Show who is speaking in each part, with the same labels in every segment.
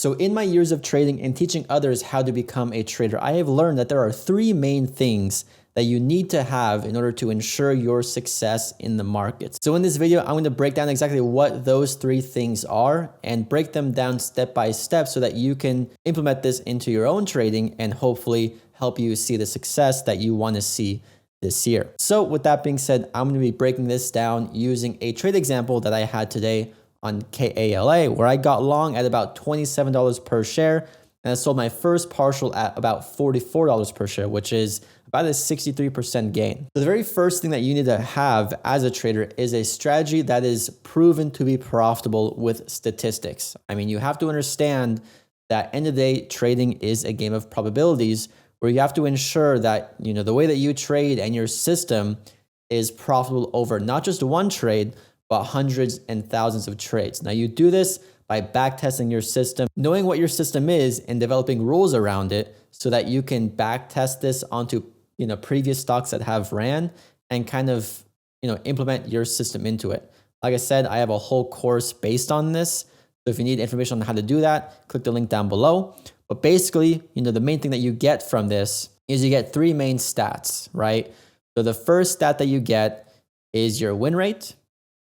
Speaker 1: So in my years of trading and teaching others how to become a trader, I have learned that there are three main things that you need to have in order to ensure your success in the markets. So in this video, I'm going to break down exactly what those three things are and break them down step by step so that you can implement this into your own trading and hopefully help you see the success that you want to see this year. So with that being said, I'm going to be breaking this down using a trade example that I had today on KALA, where I got long at about $27 per share, and I sold my first partial at about $44 per share, which is about a 63% gain. So the very first thing that you need to have as a trader is a strategy that is proven to be profitable with statistics. I mean, you have to understand that end of the day, trading is a game of probabilities where you have to ensure that, the way that you trade and your system is profitable over not just one trade, but hundreds and thousands of trades. Now you do this by backtesting your system, knowing what your system is and developing rules around it so that you can backtest this onto previous stocks that have ran and kind of implement your system into it. Like I said, I have a whole course based on this. So if you need information on how to do that, click the link down below. But basically, the main thing that you get from this is you get three main stats, right? So the first stat that you get is your win rate,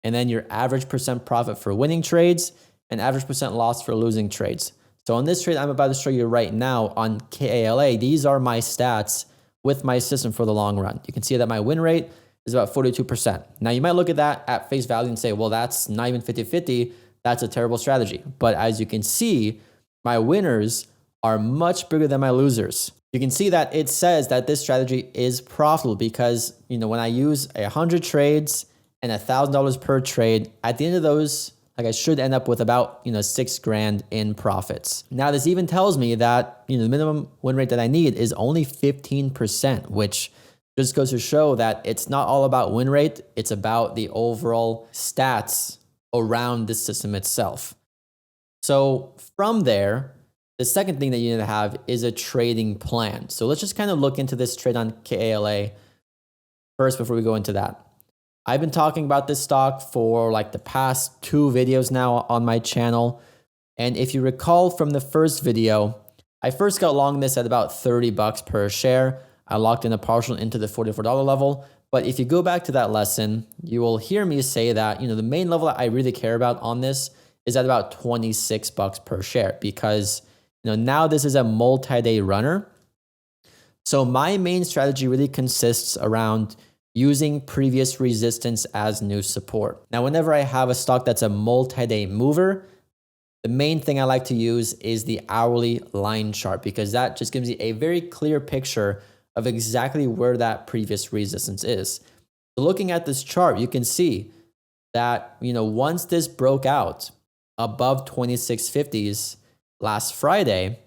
Speaker 1: and then your average percent profit for winning trades and average percent loss for losing trades. So on this trade I'm about to show you right now on KALA, these are my stats with my system for the long run. You can see that my win rate is about 42%. Now you might look at that at face value and say, well, that's not even 50-50. That's a terrible strategy. But as you can see, my winners are much bigger than my losers. You can see that it says that this strategy is profitable because, when I use 100 trades and $1,000 per trade, at the end of those, I should end up with about, $6,000 in profits. Now, this even tells me that, the minimum win rate that I need is only 15%, which just goes to show that it's not all about win rate. It's about the overall stats around the system itself. So from there, the second thing that you need to have is a trading plan. So let's just kind of look into this trade on KALA first before we go into that. I've been talking about this stock for the past 2 videos now on my channel. And if you recall from the first video, I first got long this at about $30 per share. I locked in a partial into the $44 level. But if you go back to that lesson, you will hear me say that, the main level that I really care about on this is at about $26 per share because, now this is a multi-day runner. So my main strategy really consists around using previous resistance as new support. Now, whenever I have a stock that's a multi-day mover, the main thing I like to use is the hourly line chart because that just gives you a very clear picture of exactly where that previous resistance is. So looking at this chart, you can see that, once this broke out above 2650s last Friday,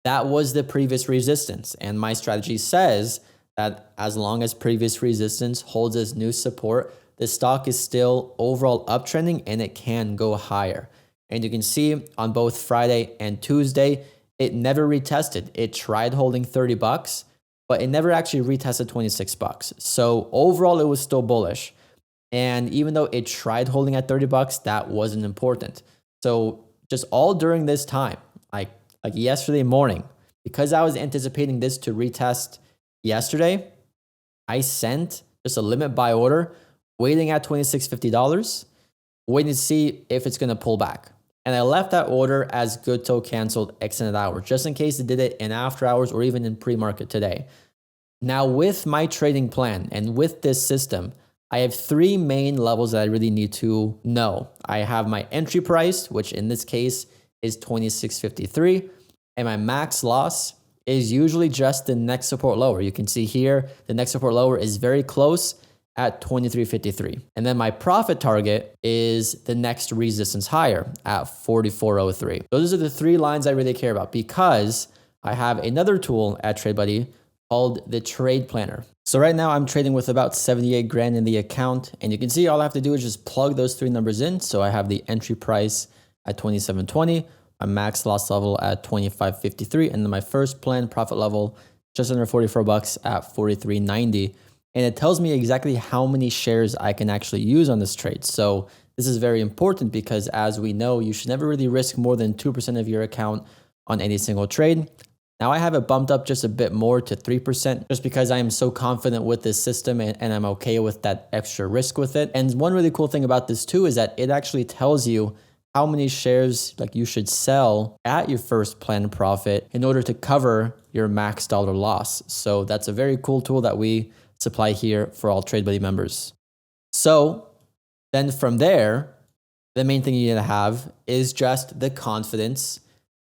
Speaker 1: that was the previous resistance. And my strategy says that as long as previous resistance holds as new support, the stock is still overall uptrending and it can go higher. And you can see on both Friday and Tuesday, it never retested. It tried holding $30, but it never actually retested $26. So overall, it was still bullish. And even though it tried holding at $30, that wasn't important. So just all during this time, like yesterday morning, because I was anticipating this to retest yesterday, I sent just a limit buy order, waiting at $26.50, waiting to see if it's going to pull back. And I left that order as good till canceled extended hours, just in case it did it in after hours or even in pre-market today. Now with my trading plan and with this system, I have 3 main levels that I really need to know. I have my entry price, which in this case is $26.53, and my max loss is usually just the next support lower. You can see here, the next support lower is very close at $23.53. And then my profit target is the next resistance higher at $44.03. Those are the 3 lines I really care about because I have another tool at TradeBuddy called the Trade Planner. So right now I'm trading with about 78 grand in the account, and you can see all I have to do is just plug those 3 numbers in. So I have the entry price at 27.20, my max loss level at 25.53, and then my first planned profit level just under $44 at 43.90. And it tells me exactly how many shares I can actually use on this trade. So This is very important because, as we know, you should never really risk more than 2% of your account on any single trade. Now I have it bumped up just a bit more to 3% just because I am so confident with this system and I'm okay with that extra risk with it. And one really cool thing about this too is that it actually tells you how many shares like you should sell at your first planned profit in order to cover your max dollar loss. So that's a very cool tool that we supply here for all TradeBuddy members. So then from there, the main thing you need to have is just the confidence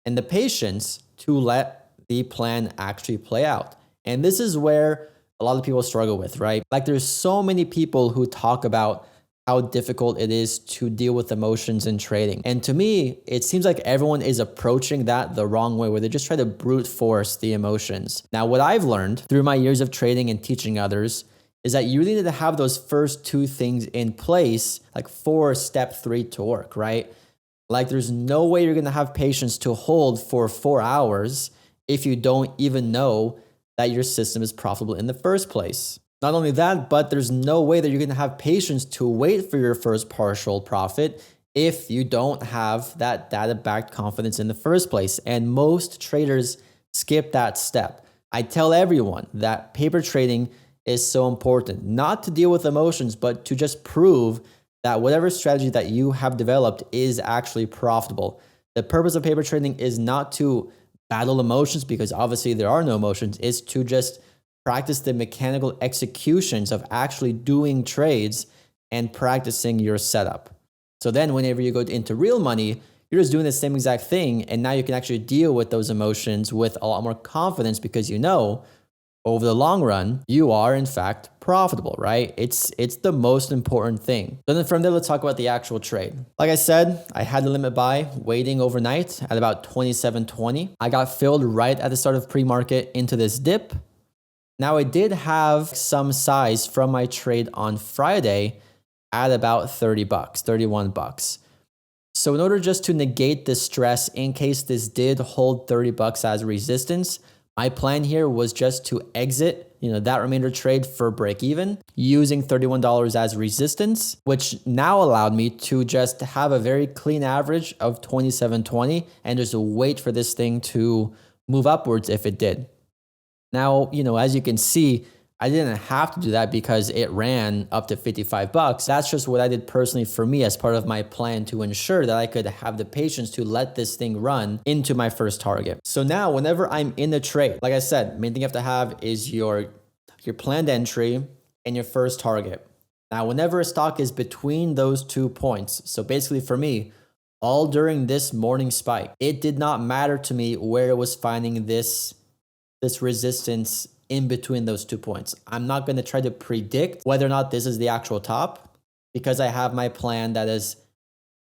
Speaker 1: and the patience to let the plan actually play out. And this is where a lot of people struggle with, right? Like there's so many people who talk about how difficult it is to deal with emotions in trading. And to me, it seems like everyone is approaching that the wrong way, where they just try to brute force the emotions. Now, what I've learned through my years of trading and teaching others is that you really need to have those first two things in place, like for step 3 to work, right? Like there's no way you're gonna have patience to hold for 4 hours if you don't even know that your system is profitable in the first place. Not only that, but there's no way that you're gonna have patience to wait for your first partial profit if you don't have that data-backed confidence in the first place. And most traders skip that step. I tell everyone that paper trading is so important, not to deal with emotions, but to just prove that whatever strategy that you have developed is actually profitable. The purpose of paper trading is not to battle emotions, because obviously there are no emotions. It's to just practice the mechanical executions of actually doing trades and practicing your setup. So then whenever you go into real money, you're just doing the same exact thing. And now you can actually deal with those emotions with a lot more confidence, because you know over the long run, you are in fact profitable, right? It's the most important thing. So then from there, let's talk about the actual trade. Like I said, I had the limit buy waiting overnight at about 27.20. I got filled right at the start of pre-market into this dip. Now I did have some size from my trade on Friday at about 30 bucks, 31 bucks. So in order just to negate the stress in case this did hold 30 bucks as resistance, my plan here was just to exit, that remainder trade for break even using $31 as resistance, which now allowed me to just have a very clean average of 27.20 and just wait for this thing to move upwards if it did. Now, as you can see, I didn't have to do that because it ran up to 55 bucks. That's just what I did personally for me as part of my plan to ensure that I could have the patience to let this thing run into my first target. So now whenever I'm in a trade, like I said, main thing you have to have is your planned entry and your first target. Now, whenever a stock is between those 2 points, so basically for me, all during this morning spike, it did not matter to me where it was finding this resistance in between those 2 points. I'm not going to try to predict whether or not this is the actual top, because I have my plan that is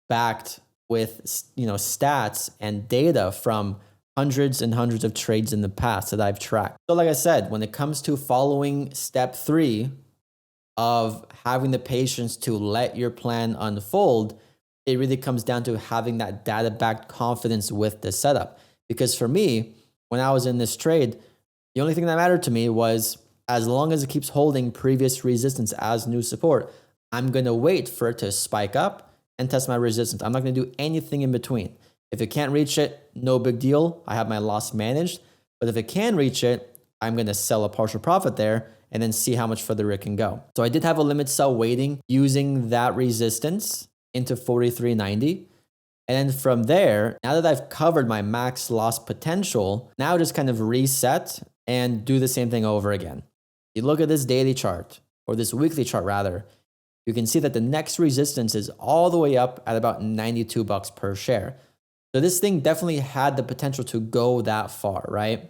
Speaker 1: backed with stats and data from hundreds and hundreds of trades in the past that I've tracked. So like I said, when it comes to following step 3 of having the patience to let your plan unfold, it really comes down to having that data-backed confidence with the setup. Because for me, when I was in this trade, the only thing that mattered to me was, as long as it keeps holding previous resistance as new support, I'm going to wait for it to spike up and test my resistance. I'm not going to do anything in between. If it can't reach it, no big deal. I have my loss managed. But if it can reach it, I'm going to sell a partial profit there and then see how much further it can go. So I did have a limit sell waiting using that resistance into 43.90. And then from there, now that I've covered my max loss potential, now just kind of reset and do the same thing over again. You look at this daily chart, or this weekly chart rather, you can see that the next resistance is all the way up at about 92 bucks per share. So this thing definitely had the potential to go that far, right?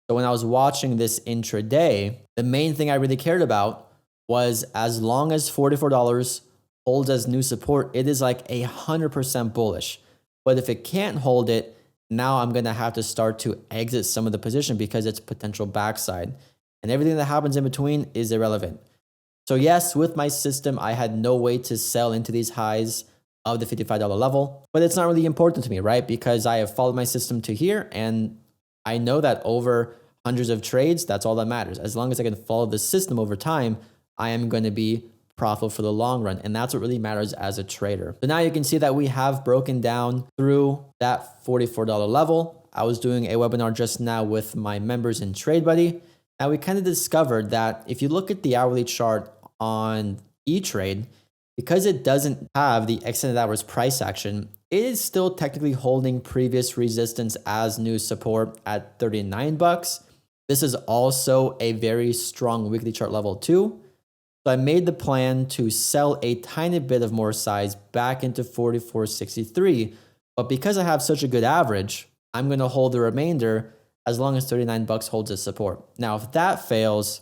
Speaker 1: So when I was watching this intraday, the main thing I really cared about was, as long as $44 holds as new support, it is like 100% bullish. But if it can't hold it, now I'm going to have to start to exit some of the position because it's potential backside. And everything that happens in between is irrelevant. So yes, with my system, I had no way to sell into these highs of the $55 level, but it's not really important to me, right? Because I have followed my system to here, and I know that over hundreds of trades, that's all that matters. As long as I can follow the system over time, I am going to be profitable for the long run. And that's what really matters as a trader. So now you can see that we have broken down through that $44 level. I was doing a webinar just now with my members in TradeBuddy. Now we kind of discovered that if you look at the hourly chart on E-Trade, because it doesn't have the extended hours price action, it is still technically holding previous resistance as new support at 39 bucks. This is also a very strong weekly chart level too. So I made the plan to sell a tiny bit of more size back into 44.63, but because I have such a good average, I'm going to hold the remainder as long as 39 bucks holds its support. Now, if that fails,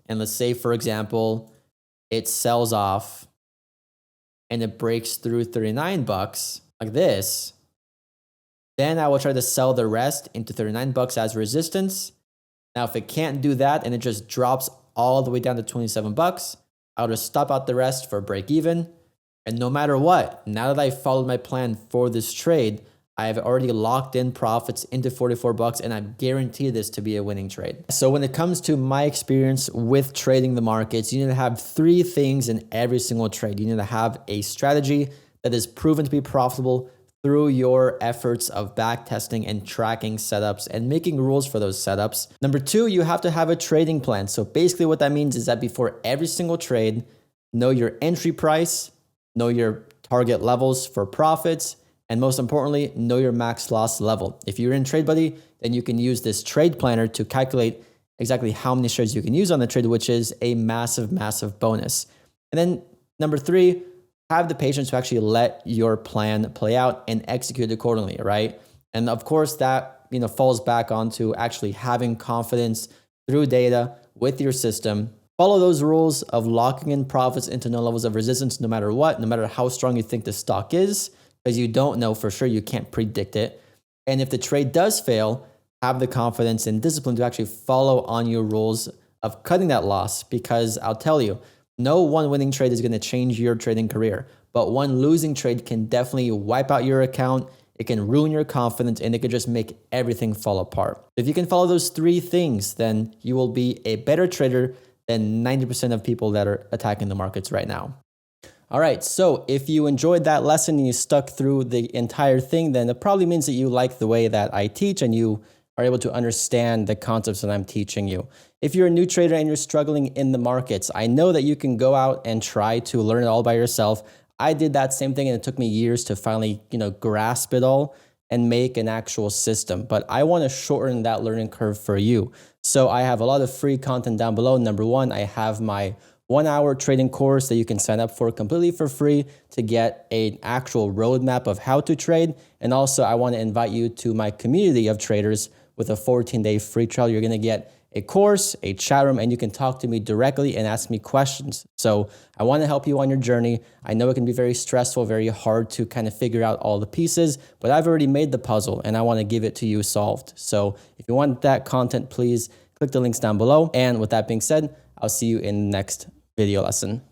Speaker 1: and let's say, for example, it sells off and it breaks through 39 bucks like this, then I will try to sell the rest into 39 bucks as resistance. Now, if it can't do that and it just drops all the way down to 27 bucks, I'll just stop out the rest for break even. And no matter what, now that I followed my plan for this trade, I have already locked in profits into 44 bucks and I'm guaranteed this to be a winning trade. So when it comes to my experience with trading the markets, you need to have three things in every single trade. You need to have a strategy that is proven to be profitable through your efforts of back testing and tracking setups and making rules for those setups. Number two, you have to have a trading plan. So basically what that means is that before every single trade, know your entry price, know your target levels for profits, and most importantly, know your max loss level. If you're in TradeBuddy, then you can use this trade planner to calculate exactly how many shares you can use on the trade, which is a massive, massive bonus. And then number three, have the patience to actually let your plan play out and execute accordingly, right? And of course, that falls back onto actually having confidence through data with your system. Follow those rules of locking in profits into no levels of resistance no matter what, no matter how strong you think the stock is, because you don't know for sure, you can't predict it. And if the trade does fail, have the confidence and discipline to actually follow on your rules of cutting that loss, because I'll tell you, no one winning trade is going to change your trading career, but one losing trade can definitely wipe out your account. It can ruin your confidence and it could just make everything fall apart. If you can follow those three things, then you will be a better trader than 90% of people that are attacking the markets right now. All right, so if you enjoyed that lesson and you stuck through the entire thing, then it probably means that you like the way that I teach and you are able to understand the concepts that I'm teaching you. If you're a new trader and you're struggling in the markets, I know that you can go out and try to learn it all by yourself. I did that same thing and it took me years to finally, grasp it all and make an actual system. But I want to shorten that learning curve for you. So I have a lot of free content down below. Number one, I have my 1-hour trading course that you can sign up for completely for free to get an actual roadmap of how to trade. And also I want to invite you to my community of traders with a 14-day free trial. You're going to get a course, a chat room, and you can talk to me directly and ask me questions. So I want to help you on your journey. I know it can be very stressful, very hard to kind of figure out all the pieces, but I've already made the puzzle and I want to give it to you solved. So if you want that content, please click the links down below. And with that being said, I'll see you in the next video lesson.